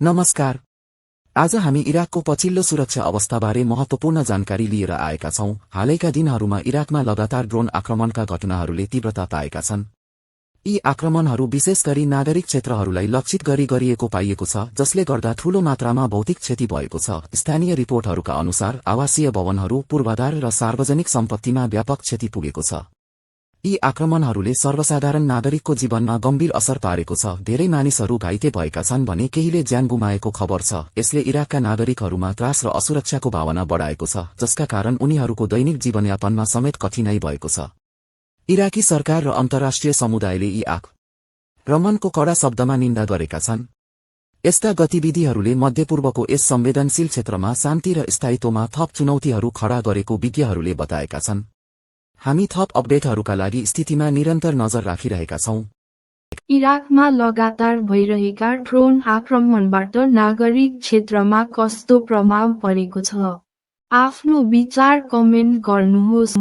नमस्कार। आज हामी इराकको पछिल्लो सुरक्षा अवस्थाबारे महत्त्वपूर्ण जानकारी लिएर आएका छौं। हालैका दिनहरूमा इराकमा लगातार ड्रोन आक्रमणका घटनाहरूले तीव्रता पाएका छन्। यी आक्रमणहरू विशेष गरी नागरिक क्षेत्रहरूलाई लक्षित गरी गरिएको पाइएको छ, जसले गर्दा ठूलो मात्रामा भौतिक क्षति भएको छ। स्थानीय रिपोर्टहरूका अनुसार आवासीय भवनहरू, पूर्वाधार र सार्वजनिक सम्पत्तिमा व्यापक क्षति पुगेको छ। यी आक्रमणहरूले सर्वसाधारण नागरिकको जीवनमा गम्भीर असर पारेको छ। धेरै मानिसहरू घाइते भएका छन् भने केहीले ज्यान गुमाएको खबर छ। यसले इराकका नागरिकहरूमा त्रास र असुरक्षाको भावना बढाएको छ, जसका कारण उनीहरूको दैनिक जीवनयापनमा समेत कठिनाई भएको छ। इराकी सरकार र अन्तर्राष्ट्रिय समुदायले यी आक्रमणको कडा शब्दमा निन्दा गरेका छन्। यस्ता गतिविधिहरूले मध्यपूर्वको यस संवेदनशील क्षेत्रमा शान्ति र स्थायित्वमा थप चुनौतीहरू खडा गरेको विज्ञहरूले बताएका छन्। हामी थप अपडेटहरूका लागि स्थितिमा निरन्तर नजर राखिरहेका छौं। इराकमा लगातार भइरहेका ड्रोन आक्रमणबाट नागरिक क्षेत्रमा कस्तो प्रभाव परेको छ? आफ्नो विचार कमेन्ट गर्नुहोस्।